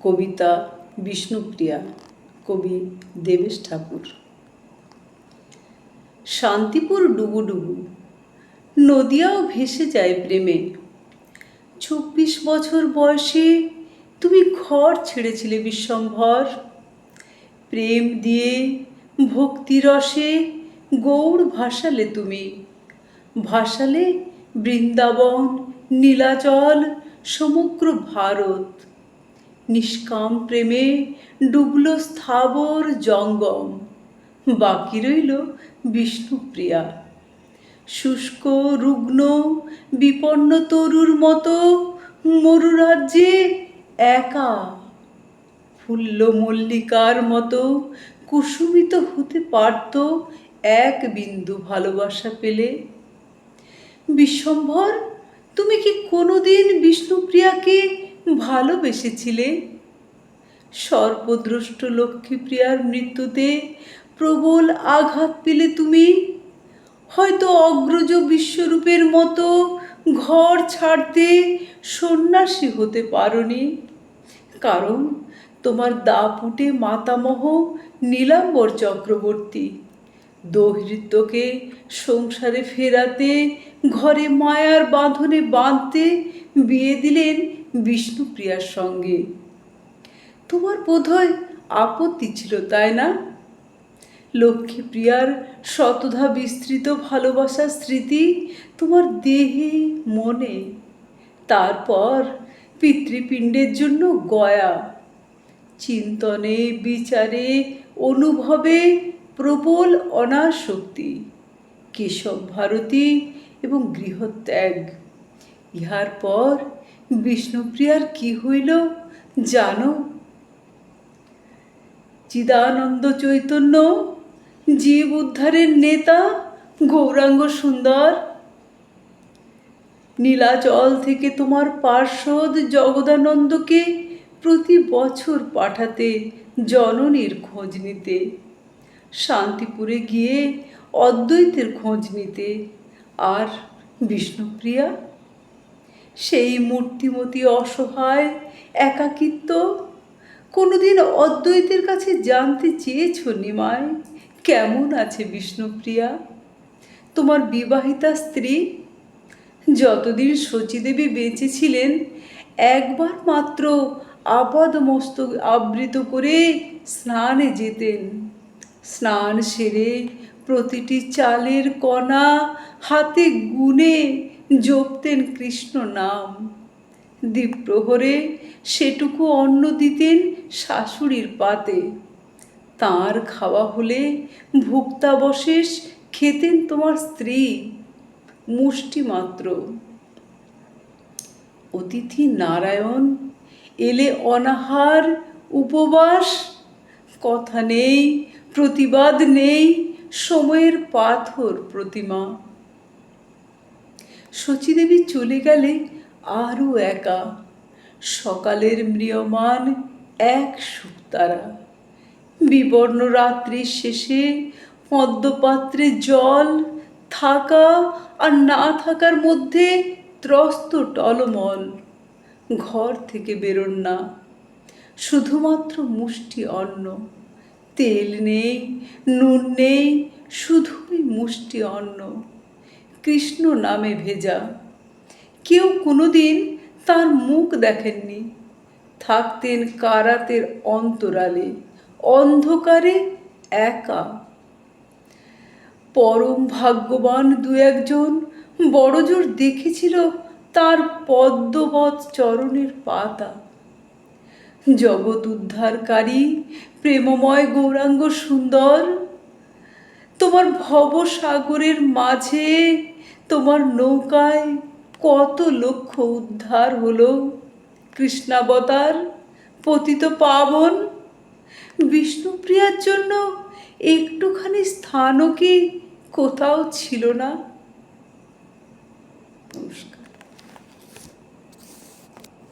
কবিতা বিষ্ণুপ্রিয়া, কবি দেবেশ ঠাকুর। শান্তিপুর ডুবুডুবু, নদিয়াও ভেসে যায় প্রেমে। ২৪ বছর বয়সে তুমি ঘর ছেড়েছিলে বিশ্বম্ভর। প্রেম দিয়ে ভক্তিরসে গৌড় ভাসালে তুমি, ভাসালে বৃন্দাবন, নীলাচল, সমগ্র ভারত। নিষ্কাম প্রেমে ডুবল স্থাবর জঙ্গম, বাকি রইল বিষ্ণুপ্রিয়া। শুষ্ক রুগ্ন বিপন্ন তরুর মতো মরুরাজ্যে একা, ফুল্ল মল্লিকার মতো কুসুমিত হতে পারত এক বিন্দু ভালোবাসা পেলে। বিশ্বম্ভর, তুমি কি কোনোদিন বিষ্ণুপ্রিয়াকে ভালোবেসেছিলে? সর্পদ্রষ্ট লক্ষ্মীপ্রিয়ার মৃত্যুতে প্রবল আঘাত পেলে তুমি। হয়তো অগ্রজ বিশ্বরূপের মতো ঘর ছাড়তে সন্ন্যাসী হতে পারোনি, কারণ তোমার দাপুটে মাতামহ নীলাম্বর চক্রবর্তী দৌহিত্রকে সংসারে ফেরাতে, ঘরে মায়ার বাঁধনে বাঁধতে বিয়ে দিলেন বিষ্ণুপ্রিয়ার সঙ্গে। তোমার বোধহয় আপত্তি ছিল, তাই না? লক্ষ্মীপ্রিয়ার শতধা বিস্তৃত ভালোবাসার স্মৃতি তোমার দেহে মনে। তারপর পিতৃপিণ্ডের জন্য গয়া, চিন্তনে বিচারে অনুভবে প্রবল অনাসক্তি, কেশব ভারতী এবং গৃহত্যাগ। ইহার পর বিষ্ণুপ্রিয়ার কি হইল জানো? চিদানন্দ চৈতন্য, জীব উদ্ধারের নেতা, গৌরাঙ্গ সুন্দর, নীলাচল থেকে তোমার পার্ষদ জগদানন্দকে প্রতি বছর পাঠাতে জননীর খোঁজ নিতে, শান্তিপুরে গিয়ে অদ্বৈতের খোঁজ নিতে। আর বিষ্ণুপ্রিয়া, সেই মূর্তিমতী অসহায় একাকিত্ব। কোনোদিন অদ্বৈতের কাছে জানতে চেয়েছ নিমায় কেমন আছে বিষ্ণুপ্রিয়া, তোমার বিবাহিতা স্ত্রী? যতদিন শচীদেবী বেঁচে ছিলেন একবার মাত্র আপাদমস্তক আবৃত করে স্নানে যেতেন। স্নান সেরে প্রতিটি চালের কণা হাতে গুনে জপতেন কৃষ্ণ নাম। দ্বীপ্রহরে সেটুকু অন্ন দিতেন শাশুড়ির পাতে। তাঁর খাওয়া হলে ভুক্তাবশেষ খেতেন তোমার স্ত্রী, মুষ্টিমাত্র। অতিথি নারায়ণ এলে অনাহার উপবাস, কথা নেই, প্রতিবাদ নেই, সময়ের পাথর প্রতিমা। শচীদেবী চলে গেলে আরও একা, সকালের ম্রিয়মান এক শুকতারা। বিবর্ণ রাত্রির শেষে পদ্মপাত্রে জল, থাকা আর না থাকার মধ্যে ত্রস্ত টলমল। ঘর থেকে বেরোন না, শুধুমাত্র মুষ্টি অন্ন। তেল নেই, নুন নেই, শুধুই মুষ্টি অন্ন, কৃষ্ণ নামে ভেজা। কেউ কোনোদিন তার মুখ দেখেননি। থাকতেন কারাতের অন্তরালে, অন্ধকারে একা। পরম ভাগ্যবান দু একজন বড়জোর দেখেছিল তার পদ্মবৎ চরণের পাতা। জগৎ উদ্ধারকারী প্রেমময় গৌরাঙ্গ সুন্দর, তোমার ভবসাগরের মাঝে তোমার নৌকায় কত লক্ষ উদ্ধার হলো। কৃষ্ণাবতার, পতিত পাবন, বিষ্ণুপ্রিয়ার জন্য একটুখানি স্থানও কি কোথাও ছিল না? নমস্কার।